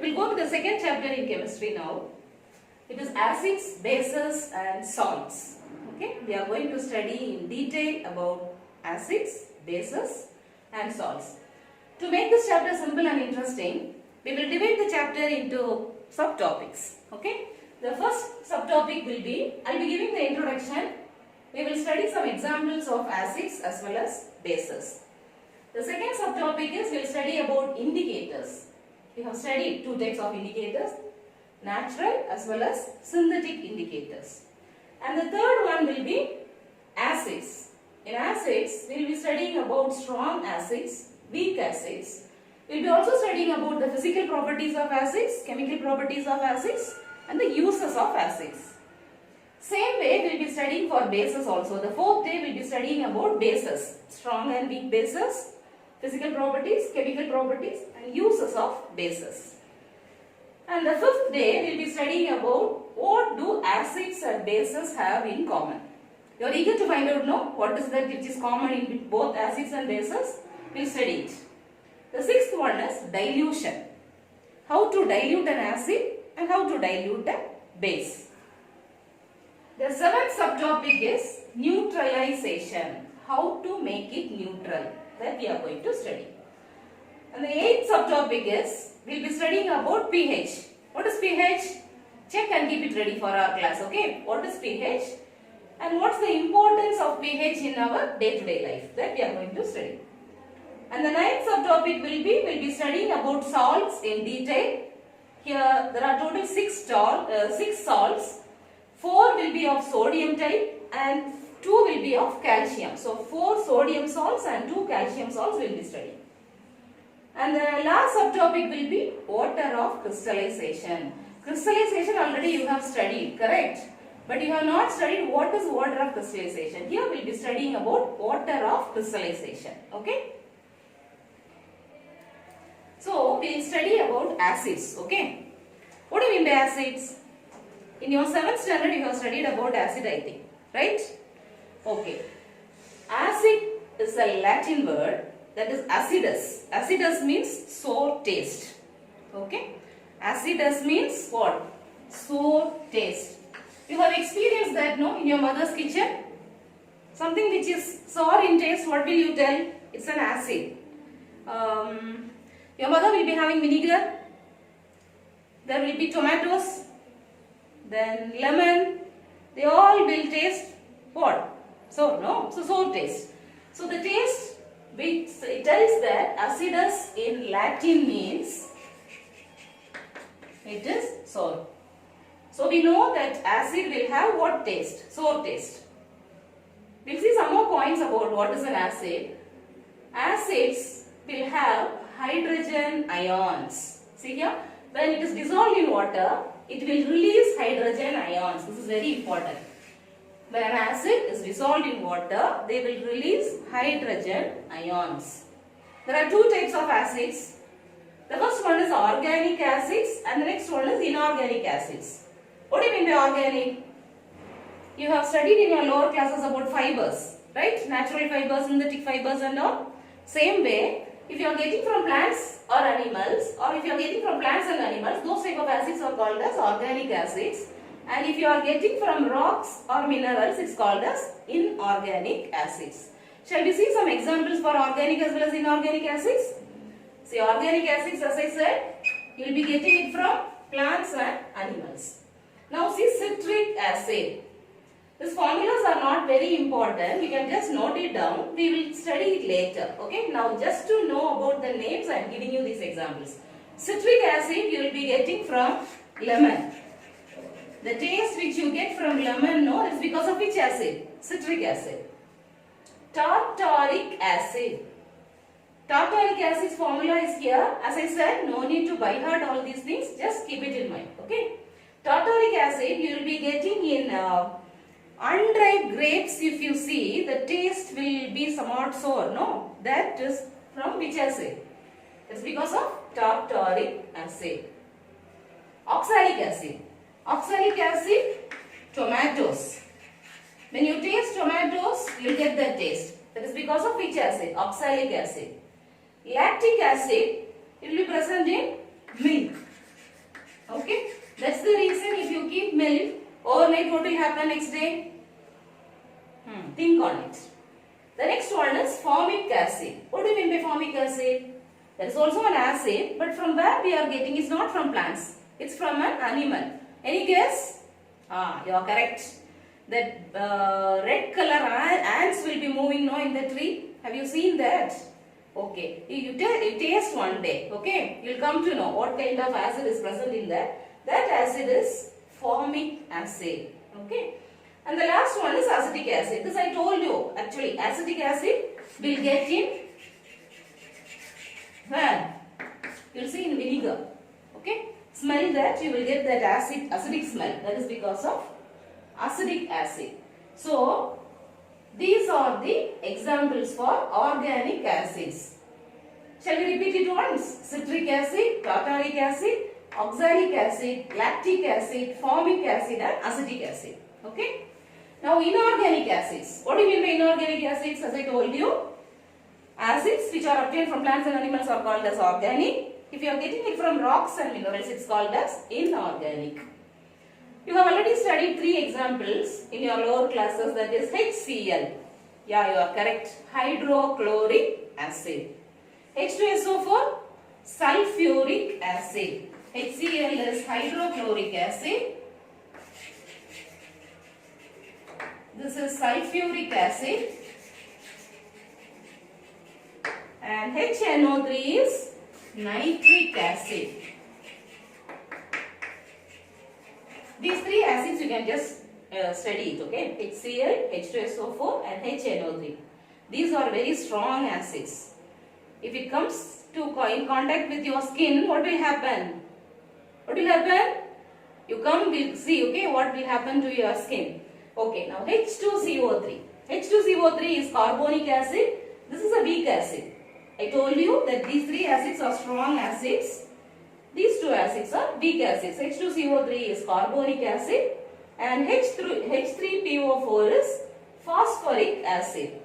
We will go to the second chapter in chemistry now. It is acids, bases and salts. Okay, we are going to study in detail about acids, bases and salts. To make this chapter simple and interesting, we will divide the chapter into subtopics. Okay, the first subtopic will be, I will be giving the introduction. We will study some examples of acids as well as bases. The second subtopic is we will study about indicators. We have studied two types of indicators, natural as well as synthetic indicators. And the third one will be acids. In acids, we will be studying about strong acids, weak acids. We will be also studying about the physical properties of acids, chemical properties of acids and the uses of acids. Same way we will be studying for bases also. The fourth day we will be studying about bases, strong and weak bases, physical properties, chemical properties and uses of bases. And the fifth day we will be studying about what do acids and bases have in common. You are eager to find out now what is that which is common in both acids and bases. We will study it. The sixth one is dilution. How to dilute an acid and how to dilute a base. The seventh subtopic is neutralization. How to make it neutral, that we are going to study. And the eighth subtopic is, we will be studying about pH. What is pH? Check and keep it ready for our class, okay? What is pH? And what's the importance of pH in our day-to-day life, that we are going to study. And the ninth subtopic will be, we will be studying about salts in detail. Here there are total six salts. 4 will be of sodium type and 2 will be of calcium. So 4 sodium salts and 2 calcium salts will be studied. And the last subtopic will be water of crystallization. Crystallization already you have studied, correct? But you have not studied what is water of crystallization. Here we will be studying about water of crystallization. Okay? So we will study about acids. Okay? What do you mean by acids? In your 7th standard you have studied about acid, I think. Right? Okay. Acid is a Latin word, that is acidus. Acidus means sour taste. Okay. Acidus means what? Sour taste. You have experienced that, no? In your mother's kitchen. Something which is sour in taste, what will you tell? It's an acid. Your mother will be having vinegar. There will be tomatoes. Then lemon. They all will taste what? Sour, no? So sour taste. So the taste, it tells that acidus in Latin means it is sour. So we know that acid will have what taste? Sour taste. We'll see some more points about what is an acid. Acids will have hydrogen ions. See here, when it is dissolved in water, it will release hydrogen ions. This is very important. When an acid is dissolved in water, they will release hydrogen ions. There are two types of acids. The first one is organic acids and the next one is inorganic acids. What do you mean by organic? You have studied in your lower classes about fibers, right? Natural fibers, synthetic fibers and all. Same way, if you are getting from plants or animals, or if you are getting from plants and animals, those type of acids are called as organic acids. And if you are getting from rocks or minerals, it's called as inorganic acids. Shall we see some examples for organic as well as inorganic acids? See, organic acids, as I said, you will be getting it from plants and animals. Now see citric acid. These formulas are not very important. You can just note it down. We will study it later. Okay. Now just to know about the names, I am giving you these examples. Citric acid you will be getting from lemon. The taste which you get from lemon, no, is because of which acid? Citric acid. Tartaric acid. Tartaric acid's formula is here. As I said, no need to by heart all these things. Just keep it in mind. Okay. Tartaric acid you will be getting in unripe grapes. If you see, the taste will be somewhat sour. No, that is from which acid? It's because of tartaric acid. Oxalic acid. Oxalic acid, tomatoes. When you taste tomatoes, you will get that taste. That is because of which acid? Oxalic acid. Lactic acid, it will be present in milk. what will happen next day? Think on it. The next one is formic acid. What do you mean by formic acid? There is also an acid, but from where we are getting is not from plants. It's from an animal. Any guess? You are correct. That red color ants will be moving now in the tree. Have you seen that? Okay. You taste one day. Okay. You'll come to know what kind of acid is present in that. That acid is formic acid. Okay. And the last one is acetic acid. This I told you. Actually, acetic acid will get in where? You'll see in vinegar. Okay. Smell that, you will get that acidic smell. That is because of acetic acid. So, these are the examples for organic acids. Shall we repeat it once? Citric acid, tartaric acid, oxalic acid, lactic acid, formic acid and acetic acid. Okay. Now, inorganic acids. What do you mean by inorganic acids? As I told you, acids which are obtained from plants and animals are called as organic. If you are getting it from rocks and minerals, it's called as inorganic. You have already studied 3 examples in your lower classes, that is HCl. Yeah, you are correct. Hydrochloric acid. H2SO4, sulfuric acid. HCl is hydrochloric acid. This is sulfuric acid. And HNO3 is nitric acid. These 3 acids you can just study it, okay? HCl, H2SO4 and HNO3. These are very strong acids. If it comes to in contact with your skin, what will happen? What will happen? You will see, okay, what will happen to your skin. Okay, now H2CO3. H2CO3 is carbonic acid. This is a weak acid. I told you that these 3 acids are strong acids. These 2 acids are weak acids. H2CO3 is carbonic acid and H3PO4 is phosphoric acid.